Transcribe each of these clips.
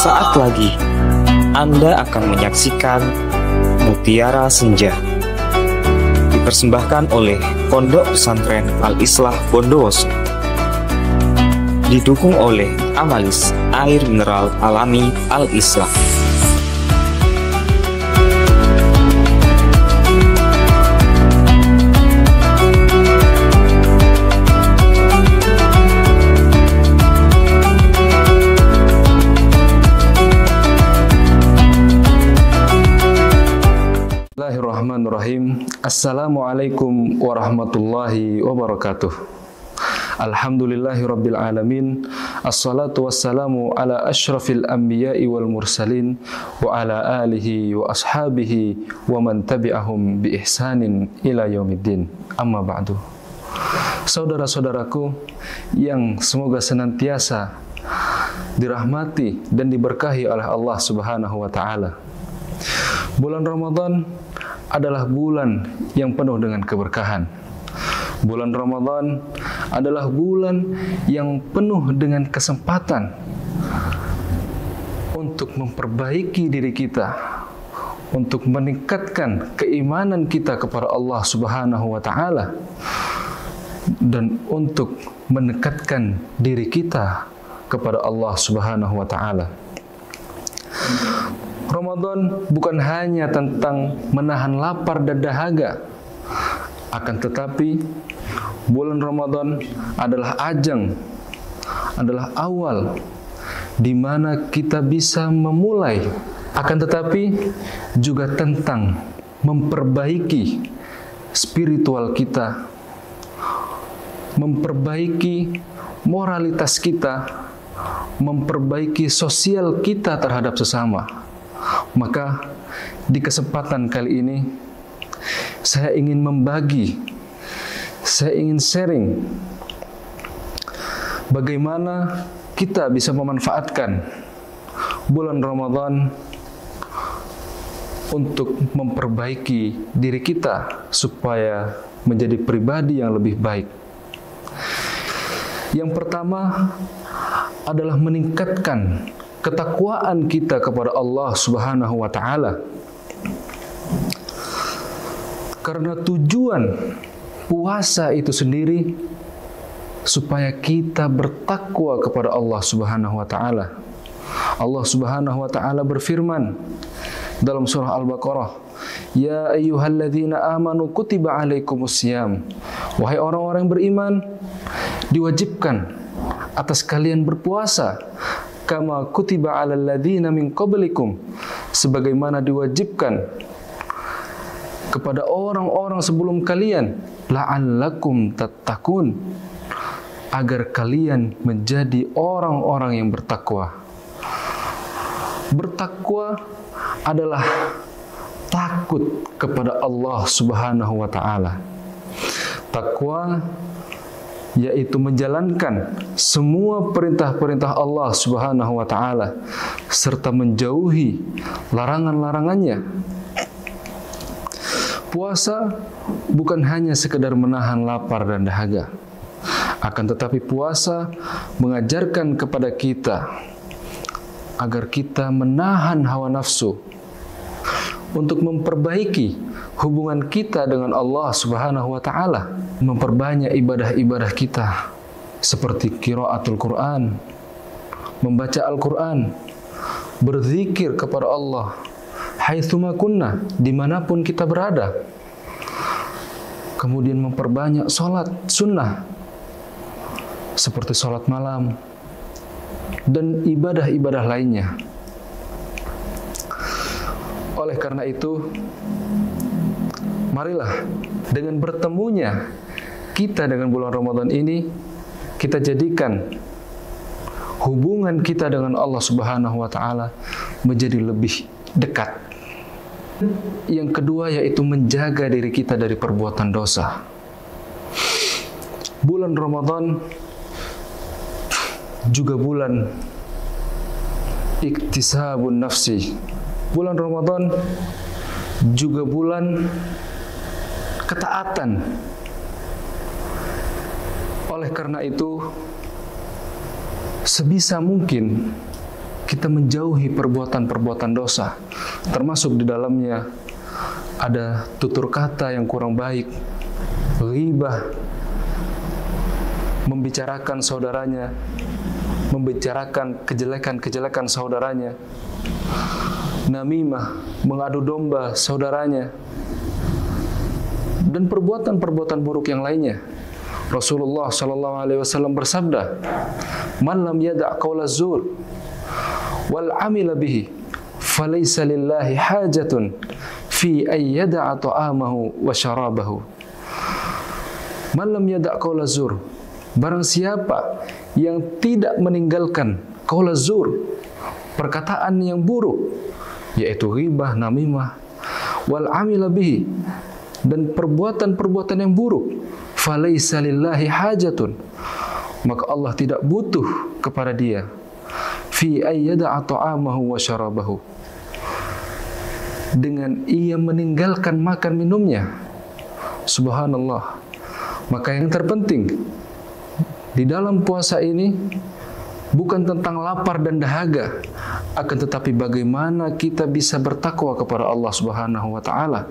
Sesaat lagi Anda akan menyaksikan Mutiara Senja, dipersembahkan oleh Pondok Pesantren Al-Islah Bondowoso, didukung oleh Amalis Air Mineral Alami Al-Islah. Bismillahirrahmanirrahim. Assalamualaikum warahmatullahi wabarakatuh. Alhamdulillahirabbil alamin. Assalatu wassalamu ala asyrafil anbiya'i wal mursalin wa ala alihi wa ashabihi wa man tabi'ahum bi ihsanin ila yaumiddin. Amma ba'du. Saudara-saudaraku yang semoga senantiasa dirahmati dan diberkahi oleh Allah Subhanahu wa taala. Bulan Ramadan adalah bulan yang penuh dengan keberkahan. Bulan Ramadan adalah bulan yang penuh dengan kesempatan untuk memperbaiki diri kita, untuk meningkatkan keimanan kita kepada Allah Subhanahu wa taala, dan untuk mendekatkan diri kita kepada Allah Subhanahu wa taala. Ramadan bukan hanya tentang menahan lapar dan dahaga, akan tetapi bulan Ramadan adalah ajang, adalah awal di mana kita bisa memulai, akan tetapi juga tentang memperbaiki spiritual kita, memperbaiki moralitas kita, memperbaiki sosial kita terhadap sesama. Maka di kesempatan kali ini saya ingin membagi, saya ingin sharing bagaimana kita bisa memanfaatkan bulan Ramadan untuk memperbaiki diri kita supaya menjadi pribadi yang lebih baik. Yang pertama adalah meningkatkan ketakwaan kita kepada Allah Subhanahu wa taala. Karena tujuan puasa itu sendiri supaya kita bertakwa kepada Allah Subhanahu wa taala. Allah Subhanahu wa taala berfirman dalam surah Al-Baqarah, "Ya ayyuhalladzina amanu kutiba alaikumusiyam." Wahai orang-orang yang beriman, diwajibkan atas kalian berpuasa, kama kutiba alal ladzina min qablikum, sebagaimana diwajibkan kepada orang-orang sebelum kalian, la'allakum tattaqun, agar kalian menjadi orang-orang yang bertakwa. Bertakwa adalah takut kepada Allah Subhanahu wa taala. Takwa yaitu menjalankan semua perintah-perintah Allah Subhanahu wa taala serta menjauhi larangan-larangannya. Puasa bukan hanya sekedar menahan lapar dan dahaga, akan tetapi puasa mengajarkan kepada kita agar kita menahan hawa nafsu untuk memperbaiki hubungan kita dengan Allah Subhanahu wa taala, memperbanyak ibadah-ibadah kita seperti qiraatul Quran, membaca Al-Quran, berzikir kepada Allah haitsuma kunna, dimanapun kita berada. Kemudian memperbanyak sholat sunnah seperti sholat malam dan ibadah-ibadah lainnya. Oleh karena itu, marilah dengan bertemunya kita dengan bulan Ramadan ini, kita jadikan hubungan kita dengan Allah Subhanahu wa taala menjadi lebih dekat. Yang kedua yaitu menjaga diri kita dari perbuatan dosa. Bulan Ramadan juga bulan iktisabun nafsi. Bulan Ramadan juga bulan ketaatan. Oleh karena itu, sebisa mungkin kita menjauhi perbuatan-perbuatan dosa, termasuk di dalamnya ada tutur kata yang kurang baik, ghibah, membicarakan saudaranya, membicarakan kejelekan-kejelekan saudaranya, namimah, mengadu domba saudaranya, dan perbuatan-perbuatan buruk yang lainnya. Rasulullah sallallahu alaihi wasallam bersabda, "Man lam yada' qaula zur wal 'amila bihi, falaysa lillahi hajatun fi ay yada'a ta'amahu wa syarabahu." Man lam yada' qaula zur, barang siapa yang tidak meninggalkan qaula zur, perkataan yang buruk, yaitu ghibah, namimah, wal 'amila bihi, dan perbuatan-perbuatan yang buruk, falaisa lillahi hajatun, maka Allah tidak butuh kepada dia, fi ayyada'a ta'amahu wa syarabahu, dengan ia meninggalkan makan minumnya. Subhanallah. Maka yang terpenting di dalam puasa ini bukan tentang lapar dan dahaga, akan tetapi bagaimana kita bisa bertakwa kepada Allah Subhanahu wa taala,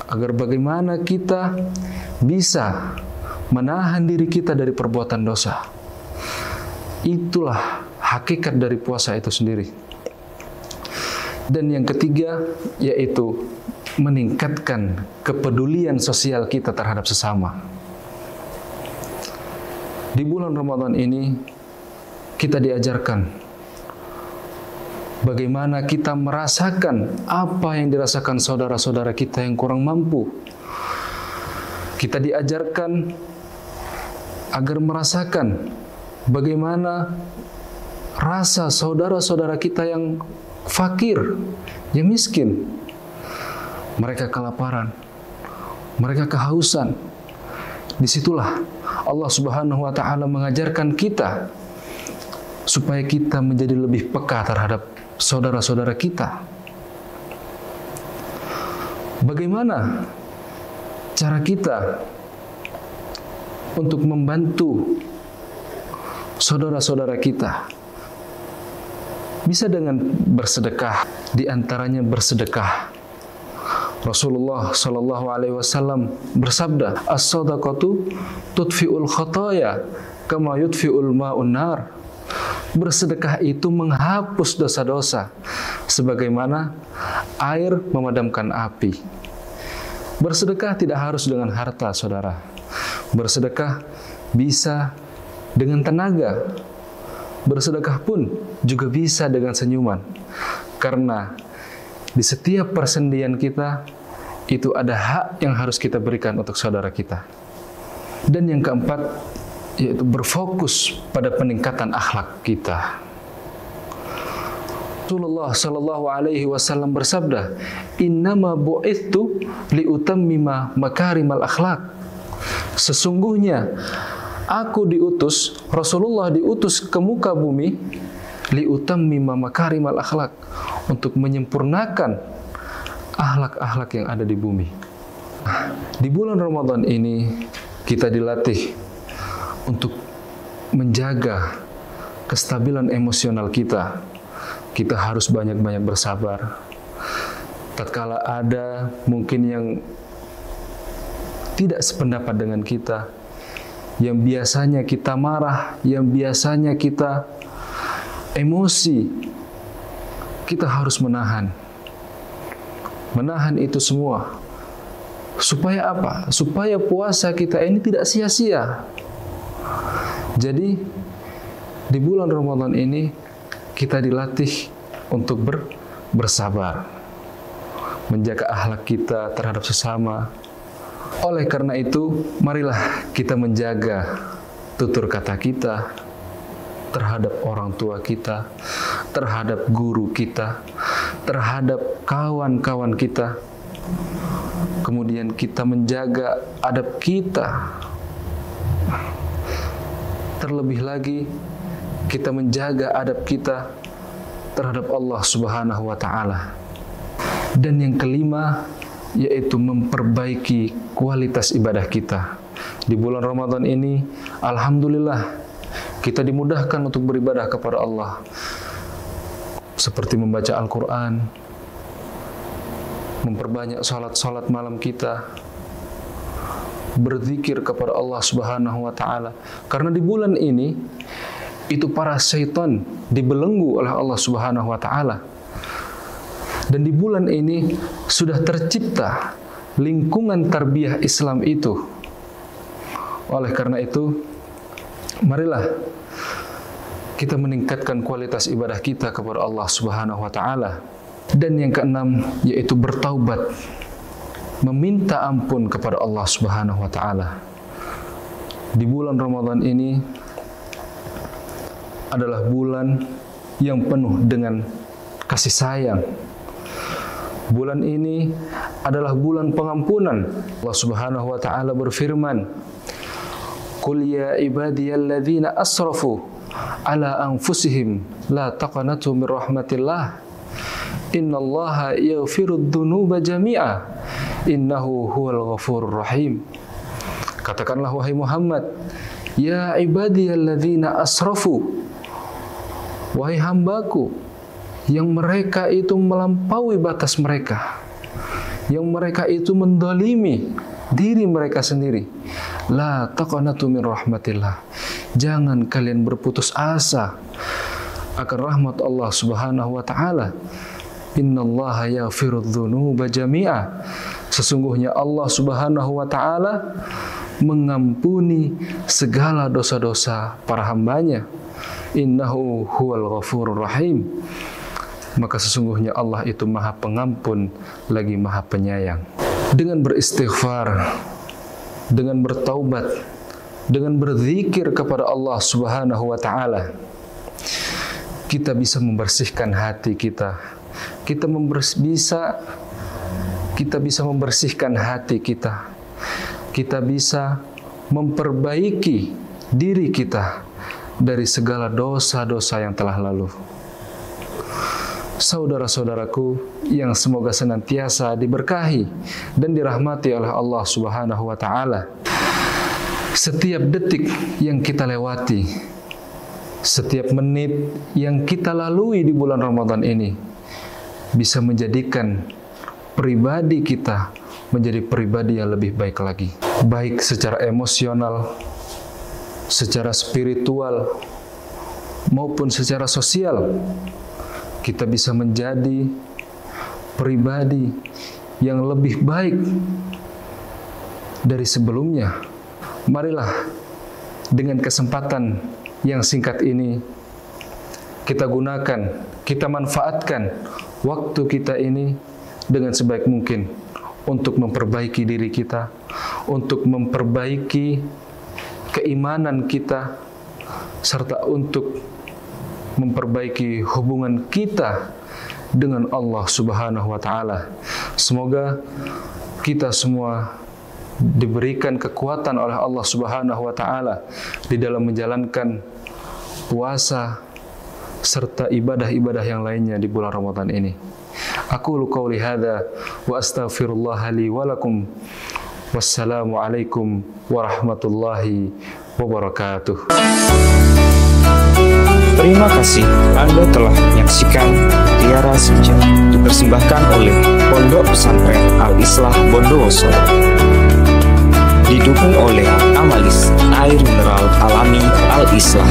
agar bagaimana kita bisa menahan diri kita dari perbuatan dosa. Itulah hakikat dari puasa itu sendiri. Dan yang ketiga, yaitu meningkatkan kepedulian sosial kita terhadap sesama. Di bulan Ramadan ini kita diajarkan bagaimana kita merasakan apa yang dirasakan saudara-saudara kita yang kurang mampu. Kita diajarkan agar merasakan bagaimana rasa saudara-saudara kita yang fakir, yang miskin. Mereka kelaparan, mereka kehausan. Disitulah Allah Subhanahu wa taala mengajarkan kita supaya kita menjadi lebih peka terhadap saudara-saudara kita. Bagaimana cara kita untuk membantu saudara-saudara kita? Bisa dengan bersedekah, di antaranya bersedekah. Rasulullah sallallahu alaihi wasallam bersabda, "As-shadaqatu tudfi'ul khataya kama yudfi'ul ma'un nar." Bersedekah itu menghapus dosa-dosa sebagaimana air memadamkan api. Bersedekah tidak harus dengan harta, saudara. Bersedekah bisa dengan tenaga. Bersedekah pun juga bisa dengan senyuman. Karena di setiap persendian kita itu ada hak yang harus kita berikan untuk saudara kita. Dan yang keempat, yaitu berfokus pada peningkatan akhlak kita. Rasulullah sallallahu alaihi wasallam bersabda, "Innama bu'itsu liutammima makarimal akhlak." Sesungguhnya aku diutus, Rasulullah diutus ke muka bumi liutammima makarimal akhlak, untuk menyempurnakan akhlak-akhlak yang ada di bumi. Di bulan Ramadan ini kita dilatih untuk menjaga kestabilan emosional kita. Kita harus banyak-banyak bersabar. Tatkala ada mungkin yang tidak sependapat dengan kita, yang biasanya kita marah, yang biasanya kita emosi, kita harus menahan. Menahan itu semua. Supaya apa? Supaya puasa kita ini tidak sia-sia. Jadi di bulan Ramadan ini kita dilatih untuk bersabar, menjaga akhlak kita terhadap sesama. Oleh karena itu, marilah kita menjaga tutur kata kita terhadap orang tua kita, terhadap guru kita, terhadap kawan-kawan kita. Kemudian kita menjaga adab kita. Terlebih lagi, kita menjaga adab kita terhadap Allah Subhanahu wa taala. Dan yang kelima, yaitu memperbaiki kualitas ibadah kita. Di bulan Ramadan ini, alhamdulillah, kita dimudahkan untuk beribadah kepada Allah. seperti membaca Al-Quran, memperbanyak salat malam kita, berzikir kepada Allah Subhanahu wa Ta'ala. Karena di bulan ini itu para syaitan dibelenggu oleh Allah Subhanahu wa Ta'ala. Dan di bulan ini sudah tercipta lingkungan tarbiyah Islam itu. Oleh karena itu, marilah kita meningkatkan kualitas ibadah kita kepada Allah Subhanahu wa Ta'ala. Dan yang keenam, yaitu bertaubat, meminta ampun kepada Allah Subhanahu wa Ta'ala. Di bulan Ramadan ini adalah bulan yang penuh dengan kasih sayang. Bulan ini adalah bulan pengampunan. Allah Subhanahu wa Ta'ala berfirman, "Qul ya ibadiyalladzina asrafu ala anfusihim la taqnatu min rahmatillah. Innallaha yaghfirudz dzunuba jami'a. Innahu huwal ghafurur rahim." Katakanlah wahai Muhammad, ya ibadiyalladzina asrafu, wahai hambaku yang mereka itu melampaui batas mereka, yang mereka itu mendolimi diri mereka sendiri. La taqnatu min rahmatillah. Jangan kalian berputus asa akan rahmat Allah Subhanahu wa Ta'ala. Innallaha yaghfirudz dzunuba jami'a. Sesungguhnya Allah Subhanahu wa Ta'ala mengampuni segala dosa-dosa para hambanya. Innahu huwal ghafurur rahim. Maka sesungguhnya Allah itu Maha Pengampun lagi Maha Penyayang. Dengan beristighfar, dengan bertaubat, dengan berzikir kepada Allah Subhanahu wa Ta'ala, kita bisa membersihkan hati kita. Kita bisa membersihkan hati kita. Kita bisa memperbaiki diri kita dari segala dosa-dosa yang telah lalu. Saudara-saudaraku yang semoga senantiasa diberkahi dan dirahmati oleh Allah Subhanahu wa Ta'ala, setiap detik yang kita lewati, setiap menit yang kita lalui di bulan Ramadan ini bisa menjadikan pribadi kita menjadi pribadi yang lebih baik lagi, baik secara emosional, secara spiritual, maupun secara sosial. Kita bisa menjadi pribadi yang lebih baik dari sebelumnya. Marilah dengan kesempatan yang singkat ini kita gunakan, kita manfaatkan waktu kita ini dengan sebaik mungkin untuk memperbaiki diri kita, untuk memperbaiki keimanan kita, serta untuk memperbaiki hubungan kita dengan Allah Subhanahu wa Ta'ala. Semoga kita semua diberikan kekuatan oleh Allah Subhanahu wa Ta'ala di dalam menjalankan puasa serta ibadah-ibadah yang lainnya di bulan Ramadan ini. Aqulu qauli hadza wa astaghfirullah li wa lakum. Wassalamu alaikum warahmatullahi wabarakatuh. Terima kasih Anda telah menyaksikan Mutiara Senja, dipersembahkan oleh Pondok Pesantren Al-Islah Bondowoso, didukung oleh Amalis Air Mineral Alami Al-Islah.